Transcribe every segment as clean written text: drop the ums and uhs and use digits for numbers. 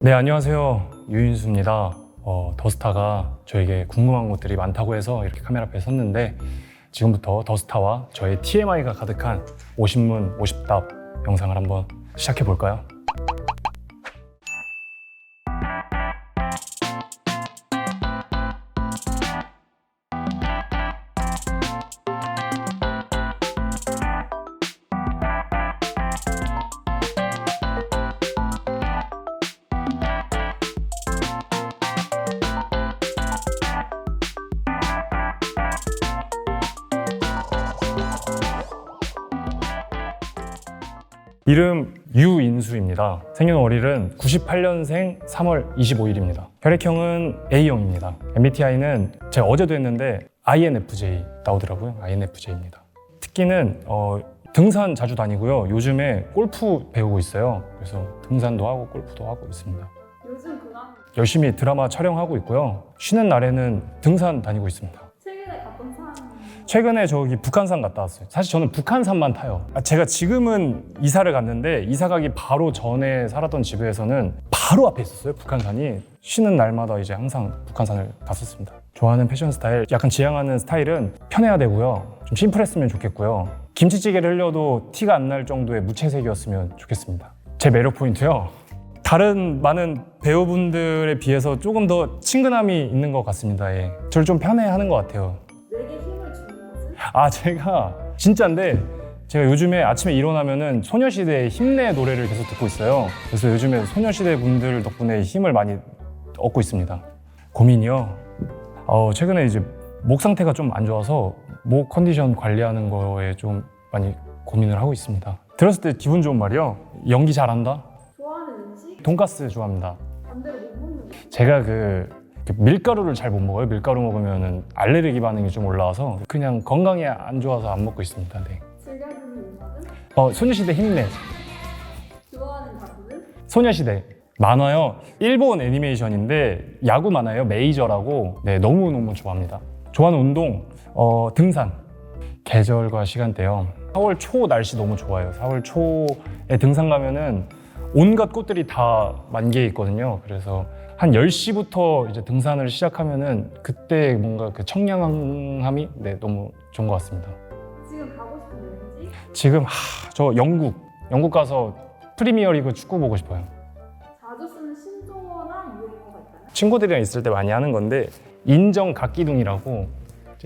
네, 안녕하세요. 유인수입니다. 더스타가 저에게 궁금한 것들이 많다고 해서 이렇게 카메라 앞에 섰는데 지금부터 더스타와 저의 TMI가 가득한 50문 50답 영상을 한번 시작해 볼까요? 이름 유인수입니다. 생년월일은 98년생 3월 25일입니다. 혈액형은 A형입니다. MBTI는 제가 어제도 했는데 INFJ 나오더라고요. INFJ입니다. 특기는 등산 자주 다니고요. 요즘에 골프 배우고 있어요. 그래서 등산도 하고 골프도 하고 있습니다. 요즘 근황 열심히 드라마 촬영하고 있고요. 쉬는 날에는 등산 다니고 있습니다. 최근에 갔던 산 최근에 저기 북한산 갔다 왔어요. 사실 저는 북한산만 타요. 제가 지금은 이사를 갔는데 이사 가기 바로 전에 살았던 집에서는 바로 앞에 있었어요. 북한산이. 쉬는 날마다 이제 항상 북한산을 갔었습니다. 좋아하는 패션 스타일, 약간 지향하는 스타일은 편해야 되고요. 좀 심플했으면 좋겠고요. 김치찌개를 흘려도 티가 안 날 정도의 무채색이었으면 좋겠습니다. 제 매력 포인트요. 다른 많은 배우분들에 비해서 조금 더 친근함이 있는 것 같습니다. 예. 저를 좀 편해하는 것 같아요. 내게 힘을 주는 것은? 제가 진짜인데 제가 요즘에 아침에 일어나면은 소녀시대의 힘내 노래를 계속 듣고 있어요. 그래서 요즘에 소녀시대 분들 덕분에 힘을 많이 얻고 있습니다. 고민이요? 최근에 이제 목 상태가 좀 안 좋아서 목 컨디션 관리하는 거에 좀 많이 고민을 하고 있습니다. 들었을 때 기분 좋은 말이요. 연기 잘한다? 좋아하는 음식? 돈가스 좋아합니다. 반대로 못 먹는 음식? 제가 밀가루를 잘 못 먹어요. 밀가루 먹으면 알레르기 반응이 좀 올라와서 그냥 건강에 안 좋아서 안 먹고 있습니다. 네. 즐겨 듣는 음악은? 소녀시대 힘내. 좋아하는 가수는? 소녀시대. 만화요. 일본 애니메이션인데 야구 만화예요. 메이저라고. 네, 너무너무 좋아합니다. 좋아하는 운동, 등산. 계절과 시간대요. 4월 초 날씨 너무 좋아요. 4월 초에 등산 가면은 온갖 꽃들이 다 만개해 있거든요. 그래서 한 10시부터 이제 등산을 시작하면은 그때 뭔가 그 청량함이 너무 좋은 것 같습니다. 지금 가고 싶은 여행지? 지금 저 영국 가서 프리미어리그 축구 보고 싶어요. 자주 쓰는 신조어나 유행어가 있다면? 친구들이랑 있을 때 많이 하는 건데 인정각기둥이라고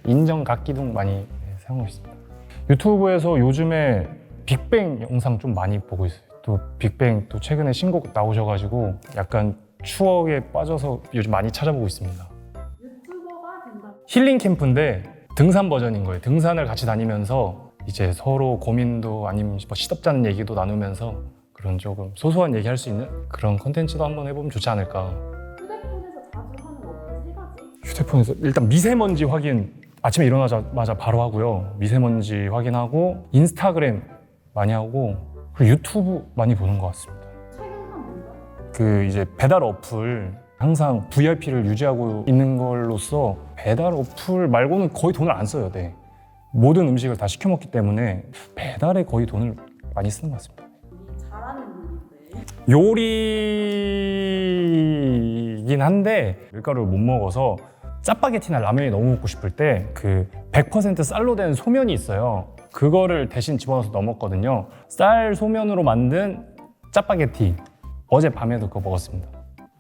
인정각기둥 많이 사용하고 있습니다. 유튜브에서 요즘에 빅뱅 영상 좀 많이 보고 있어요. 또 빅뱅 또 최근에 신곡 나오셔가지고 약간 추억에 빠져서 요즘 많이 찾아보고 있습니다. 유튜버가 된다. 힐링 캠프인데 등산 버전인 거예요. 등산을 같이 다니면서 이제 서로 고민도 아니면 뭐 시덥잖은 얘기도 나누면서 그런 조금 소소한 얘기 할 수 있는 그런 콘텐츠도 한번 해보면 좋지 않을까. 휴대폰에서 자주 하는 어플 3가지? 휴대폰에서 일단 미세먼지 확인 아침에 일어나자마자 바로 하고요. 미세먼지 확인하고 인스타그램 많이 하고 그리고 유튜브 많이 보는 것 같습니다. 최근 산 물건? 이제 배달 어플 항상 VIP를 유지하고 있는 걸로써 배달 어플 말고는 거의 돈을 안 써요. 네. 모든 음식을 다 시켜 먹기 때문에 배달에 거의 돈을 많이 쓰는 것 같습니다. 우리 잘하는 요리인데 요리이긴 한데 밀가루를 못 먹어서 짜파게티나 라면이 너무 먹고 싶을 때 100% 쌀로 된 소면이 있어요. 그거를 대신 집어넣어서 넣어 먹거든요. 쌀 소면으로 만든 짜파게티. 어젯밤에도 그거 먹었습니다.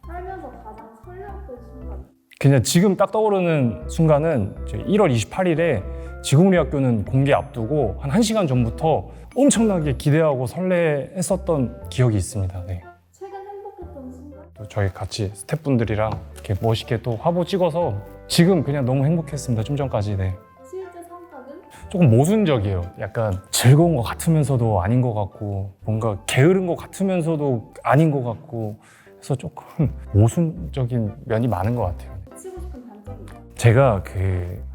살면서 가장 설레었던 순간? 그냥 지금 딱 떠오르는 순간은 1월 28일에 지금 우리 학교는 공개 앞두고 한 1시간 전부터 엄청나게 기대하고 설레했었던 기억이 있습니다. 네. 최근 행복했던 순간? 또 저희 같이 스태프분들이랑 이렇게 멋있게 또 화보 찍어서 지금 그냥 너무 행복했습니다. 좀 전까지. 네. 실제 성격은? 조금 모순적이에요. 약간 즐거운 것 같으면서도 아닌 것 같고 뭔가 게으른 것 같으면서도 아닌 것 같고 해서 조금 모순적인 면이 많은 것 같아요. 고치고 싶은 단점이 있다. 제가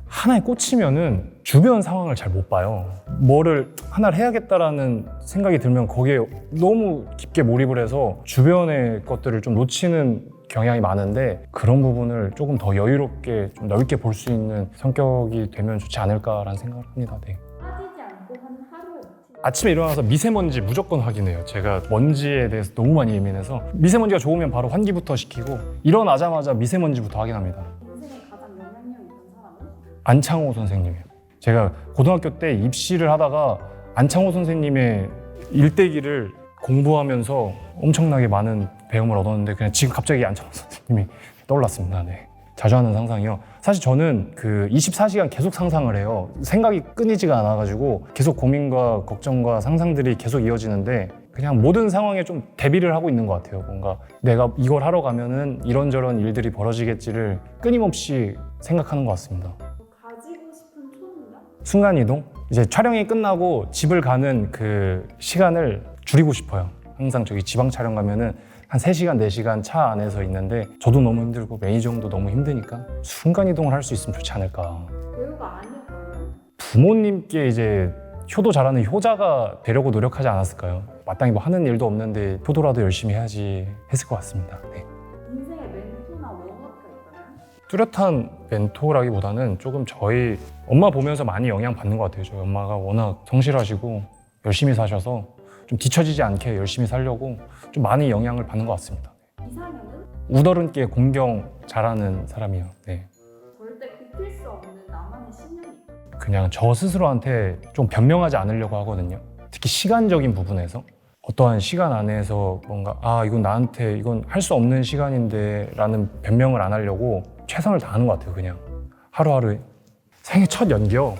하나에 꽂히면은 주변 상황을 잘 못 봐요. 뭐를 하나를 해야겠다라는 생각이 들면 거기에 너무 깊게 몰입을 해서 주변의 것들을 좀 놓치는 경향이 많은데 그런 부분을 조금 더 여유롭게 좀 넓게 볼 수 있는 성격이 되면 좋지 않을까라는 생각을 합니다. 네. 빠지지 않고 하는 하루의 루틴. 아침에 일어나서 미세먼지 무조건 확인해요. 제가 먼지에 대해서 너무 많이 예민해서 미세먼지가 좋으면 바로 환기부터 시키고 일어나자마자 미세먼지부터 확인합니다. 인생에 가장 영향력 있는 사람은? 안창호 선생님이에요. 제가 고등학교 때 입시를 하다가 안창호 선생님의 일대기를 공부하면서 엄청나게 많은 배움을 얻었는데 그냥 지금 갑자기 안창호 선생님이 떠올랐습니다. 네. 자주 하는 상상이요. 사실 저는 그 24시간 계속 상상을 해요. 생각이 끊이지가 않아가지고 계속 고민과 걱정과 상상들이 계속 이어지는데 그냥 모든 상황에 좀 대비를 하고 있는 것 같아요. 뭔가 내가 이걸 하러 가면은 이런저런 일들이 벌어지겠지를 끊임없이 생각하는 것 같습니다. 가지고 싶은 초능력? 순간이동? 이제 촬영이 끝나고 집을 가는 그 시간을 줄이고 싶어요. 항상 저기 지방 촬영 가면은 한 3시간, 4시간 차 안에서 있는데 저도 너무 힘들고 매니저도 너무 힘드니까 순간이동을 할 수 있으면 좋지 않을까. 배우가 아니었다면? 부모님께 이제 효도 잘하는 효자가 되려고 노력하지 않았을까요? 마땅히 뭐 하는 일도 없는데 효도라도 열심히 해야지 했을 것 같습니다. 네. 인생에 멘토나 워너가 있다면? 뚜렷한 멘토라기보다는 조금 저희 엄마 보면서 많이 영향 받는 것 같아요. 저희 엄마가 워낙 성실하시고 열심히 사셔서 좀 뒤처지지 않게 열심히 살려고 좀 많이 영향을 받는 것 같습니다. 이상형은? 우더른께 공경 잘하는 사람이요. 네. 절대 굽힐 수 없는 나만의 신념이 있다. 그냥 저 스스로한테 좀 변명하지 않으려고 하거든요. 특히 시간적인 부분에서 어떠한 시간 안에서 뭔가 이건 나한테 이건 할 수 없는 시간인데 라는 변명을 안 하려고 최선을 다하는 것 같아요. 그냥 하루하루에 생애 첫 연기요.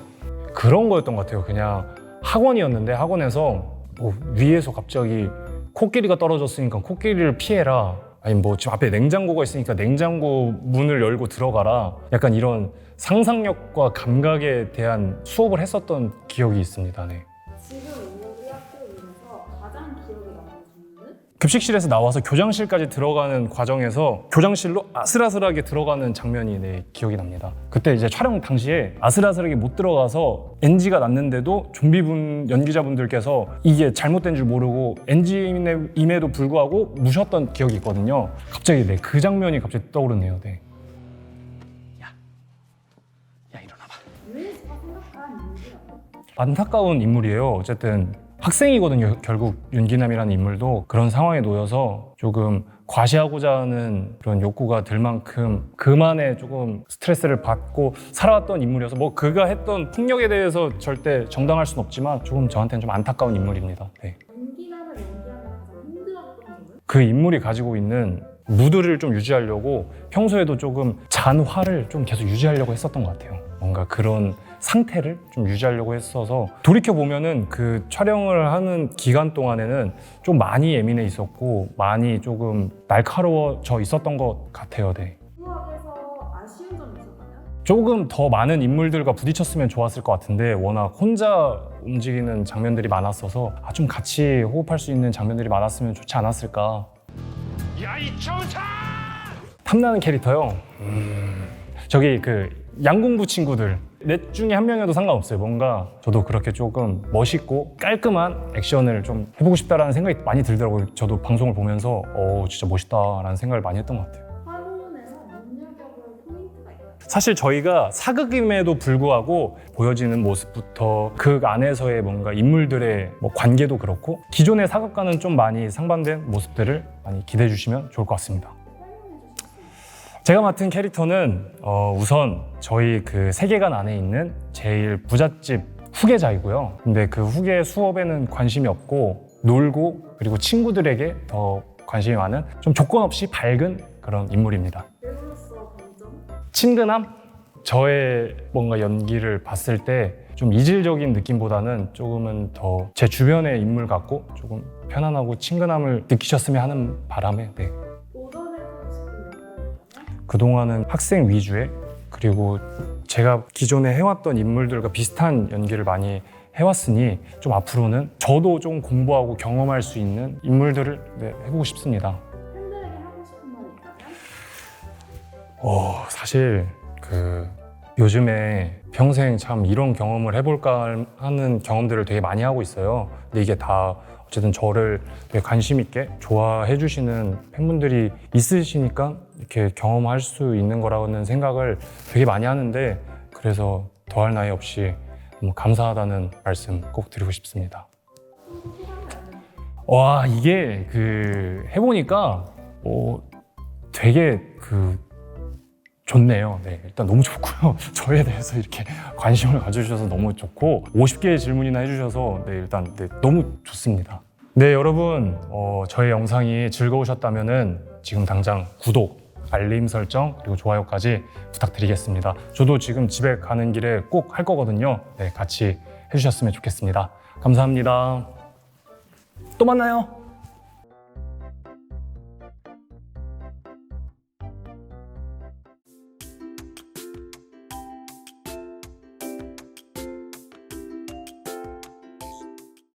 그런 거였던 것 같아요. 그냥 학원이었는데 학원에서 뭐 위에서 갑자기 코끼리가 떨어졌으니까 코끼리를 피해라. 아니 뭐 지금 앞에 냉장고가 있으니까 냉장고 문을 열고 들어가라. 약간 이런 상상력과 감각에 대한 수업을 했었던 기억이 있습니다. 네. 지금 있는 우리 학교에서 가장 기억에 남는 질문은? 급식실에서 나와서 교장실까지 들어가는 과정에서 교장실로 아슬아슬하게 들어가는 장면이 기억이 납니다. 그때 이제 촬영 당시에 아슬아슬하게 못 들어가서 NG가 났는데도 좀비분 연기자분들께서 이게 잘못된 줄 모르고 NG임에도 불구하고 무셨던 기억이 있거든요. 갑자기 그 장면이 갑자기 떠오르네요. 네. 야 일어나봐. 유엔스가 생각한 인물이라면? 안타까운 인물이에요. 어쨌든 학생이거든요. 결국 윤기남이라는 인물도 그런 상황에 놓여서 조금 과시하고자 하는 그런 욕구가 들 만큼 그만의 조금 스트레스를 받고 살아왔던 인물이어서 뭐 그가 했던 폭력에 대해서 절대 정당할 수는 없지만 조금 저한테는 좀 안타까운 인물입니다. 네. 연기남을 연기하면 가장 힘들었던 점은? 그 인물이 가지고 있는 무드를 좀 유지하려고 평소에도 조금 잔화를 좀 계속 유지하려고 했었던 것 같아요. 뭔가 그런 상태를 좀 유지하려고 했어서 돌이켜보면은 그 촬영을 하는 기간 동안에는 좀 많이 예민해 있었고 많이 조금 날카로워져 있었던 것 같아요. 네. 수학에서 아쉬운 점이 있었다면? 조금 더 많은 인물들과 부딪혔으면 좋았을 것 같은데 워낙 혼자 움직이는 장면들이 많았어서 좀 같이 호흡할 수 있는 장면들이 많았으면 좋지 않았을까. 야, 이 정차! 탐나는 캐릭터요. 저기 그 양공부 친구들 넷 중에 한 명이어도 상관없어요. 뭔가 저도 그렇게 조금 멋있고 깔끔한 액션을 좀 해보고 싶다라는 생각이 많이 들더라고요. 저도 방송을 보면서 진짜 멋있다라는 생각을 많이 했던 것 같아요. 화로운에서 눈여겨볼 포인트가 있다. 사실 저희가 사극임에도 불구하고 보여지는 모습부터 극 안에서의 뭔가 인물들의 뭐 관계도 그렇고 기존의 사극과는 좀 많이 상반된 모습들을 많이 기대해 주시면 좋을 것 같습니다. 제가 맡은 캐릭터는 우선 저희 그 세계관 안에 있는 제일 부잣집 후계자이고요. 근데 그 후계 수업에는 관심이 없고 놀고 그리고 친구들에게 더 관심이 많은 좀 조건 없이 밝은 그런 인물입니다. 배우로서 단점? 친근함? 저의 뭔가 연기를 봤을 때 좀 이질적인 느낌보다는 조금은 더 제 주변의 인물 같고 조금 편안하고 친근함을 느끼셨으면 하는 바람에 도전해보고 싶은 영역이 있다면? 그동안은 학생 위주의 그리고 제가 기존에 해왔던 인물들과 비슷한 연기를 많이 해왔으니 좀 앞으로는 저도 좀 공부하고 경험할 수 있는 인물들을 해보고 싶습니다. 팬들에게 하고 싶은 말이 있다면? 사실 요즘에 평생 참 이런 경험을 해볼까 하는 경험들을 되게 많이 하고 있어요. 근데 이게 다 어쨌든 저를 되게 관심 있게 좋아해 주시는 팬분들이 있으시니까 이렇게 경험할 수 있는 거라는 생각을 되게 많이 하는데 그래서 더할 나위 없이 너무 감사하다는 말씀 꼭 드리고 싶습니다. 와, 이게 해보니까 되게 좋네요. 네, 일단 너무 좋고요. 저에 대해서 이렇게 관심을 가져주셔서 너무 좋고 50개의 질문이나 해주셔서 일단 너무 좋습니다. 네, 여러분 저의 영상이 즐거우셨다면은 지금 당장 구독, 알림 설정 그리고 좋아요까지 부탁드리겠습니다. 저도 지금 집에 가는 길에 꼭 할 거거든요. 네, 같이 해주셨으면 좋겠습니다. 감사합니다. 또 만나요.